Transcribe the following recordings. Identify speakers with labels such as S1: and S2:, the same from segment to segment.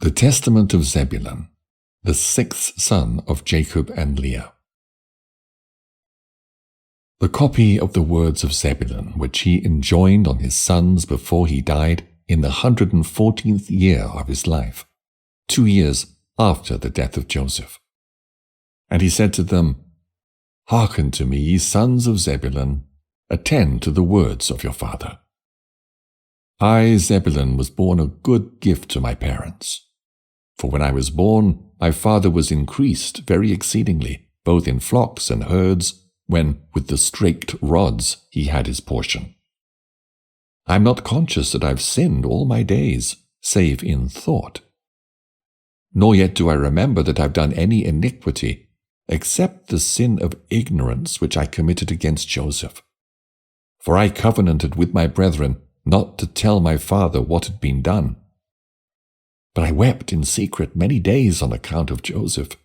S1: The Testament of Zebulun, the sixth son of Jacob and Leah. The copy of the words of Zebulun, which he enjoined on his sons before he died in the 114th year of his life, 2 years after the death of Joseph. And he said to them, Hearken to me, ye sons of Zebulun, attend to the words of your father. I, Zebulun, was born a good gift to my parents. For when I was born, my father was increased very exceedingly, both in flocks and herds, when with the straked rods he had his portion. I am not conscious that I've sinned all my days, save in thought. Nor yet do I remember that I've done any iniquity, except the sin of ignorance which I committed against Joseph. For I covenanted with my brethren not to tell my father what had been done. But I wept in secret many days on account of Joseph,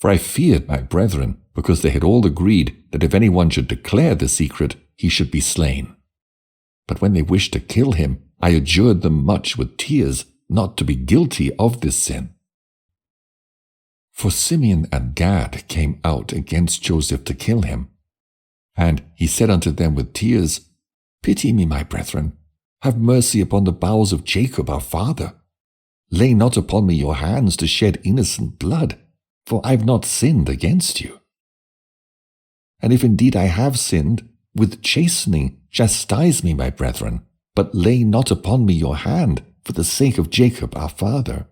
S1: for I feared my brethren, because they had all agreed that if anyone should declare the secret, he should be slain. But when they wished to kill him, I adjured them much with tears not to be guilty of this sin. For Simeon and Gad came out against Joseph to kill him. And he said unto them with tears, Pity me, my brethren, have mercy upon the bowels of Jacob our father. Lay not upon me your hands to shed innocent blood, for I have not sinned against you. And if indeed I have sinned, with chastening chastise me, my brethren, but lay not upon me your hand for the sake of Jacob our father.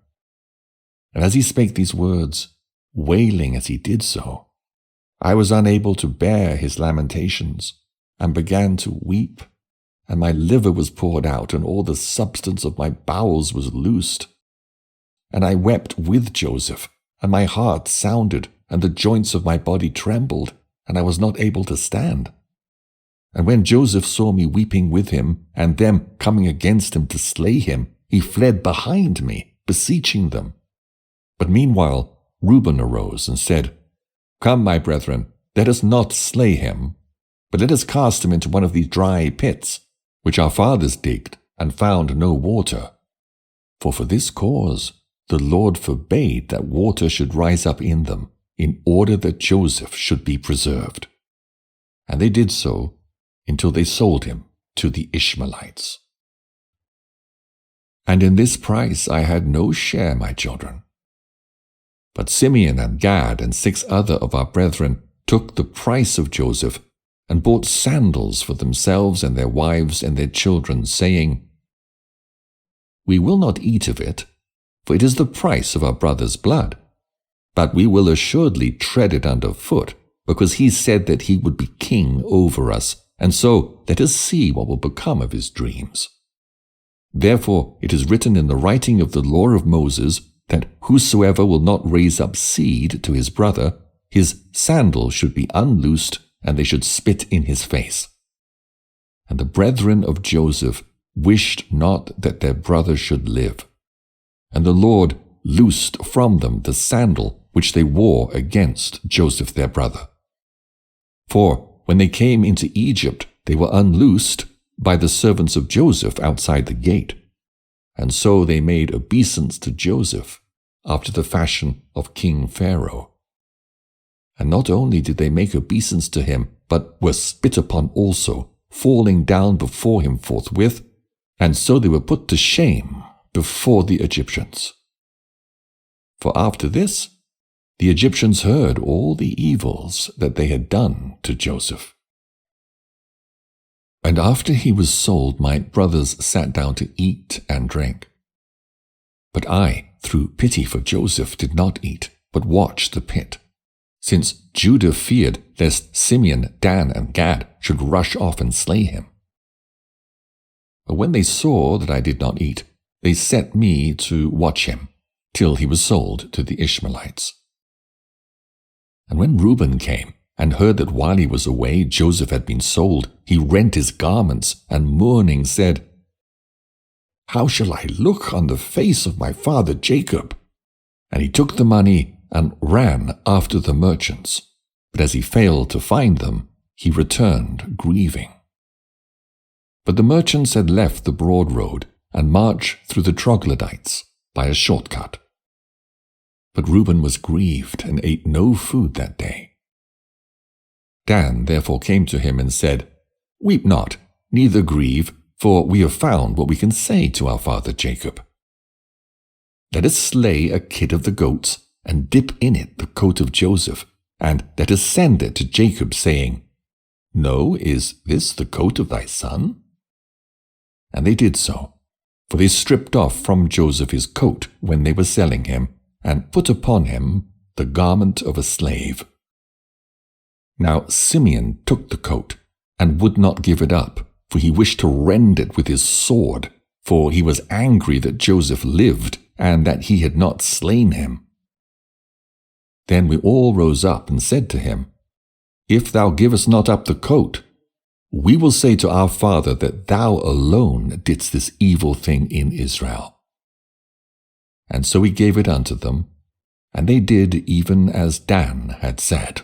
S1: And as he spake these words, wailing as he did so, I was unable to bear his lamentations, and began to weep, and my liver was poured out, and all the substance of my bowels was loosed. And I wept with Joseph, and my heart sounded, and the joints of my body trembled, and I was not able to stand. And when Joseph saw me weeping with him, and them coming against him to slay him, he fled behind me, beseeching them. But meanwhile Reuben arose and said, Come, my brethren, let us not slay him, but let us cast him into one of these dry pits, which our fathers digged, and found no water. For this cause the Lord forbade that water should rise up in them, in order that Joseph should be preserved. And they did so until they sold him to the Ishmaelites. And in this price I had no share, my children. But Simeon and Gad and 6 other of our brethren took the price of Joseph, and bought sandals for themselves and their wives and their children, saying, We will not eat of it, for it is the price of our brother's blood. But we will assuredly tread it under foot, because he said that he would be king over us, and so let us see what will become of his dreams. Therefore it is written in the writing of the law of Moses, that whosoever will not raise up seed to his brother, his sandal should be unloosed, and they should spit in his face. And the brethren of Joseph wished not that their brother should live. And the Lord loosed from them the sandal which they wore against Joseph their brother. For when they came into Egypt, they were unloosed by the servants of Joseph outside the gate. And so they made obeisance to Joseph, after the fashion of King Pharaoh. And not only did they make obeisance to him, but were spit upon also, falling down before him forthwith, and so they were put to shame before the Egyptians. For after this, the Egyptians heard all the evils that they had done to Joseph. And after he was sold, my brothers sat down to eat and drink. But I, through pity for Joseph, did not eat, but watched the pit, since Judah feared lest Simeon, Dan, and Gad should rush off and slay him. But when they saw that I did not eat, they set me to watch him, till he was sold to the Ishmaelites. And when Reuben came, and heard that while he was away Joseph had been sold, he rent his garments, and mourning said, How shall I look on the face of my father Jacob? And he took the money and ran after the merchants. But as he failed to find them, he returned grieving. But the merchants had left the broad road, and marched through the troglodytes by a shortcut. But Reuben was grieved and ate no food that day. Dan therefore came to him and said, Weep not, neither grieve, for we have found what we can say to our father Jacob. Let us slay a kid of the goats, and dip in it the coat of Joseph, and let us send it to Jacob, saying, Know, is this the coat of thy son? And they did so, for they stripped off from Joseph his coat when they were selling him, and put upon him the garment of a slave. Now Simeon took the coat, and would not give it up, for he wished to rend it with his sword, for he was angry that Joseph lived, and that he had not slain him. Then we all rose up and said to him, If thou givest not up the coat, we will say to our father that thou alone didst this evil thing in Israel. And so he gave it unto them, and they did even as Dan had said.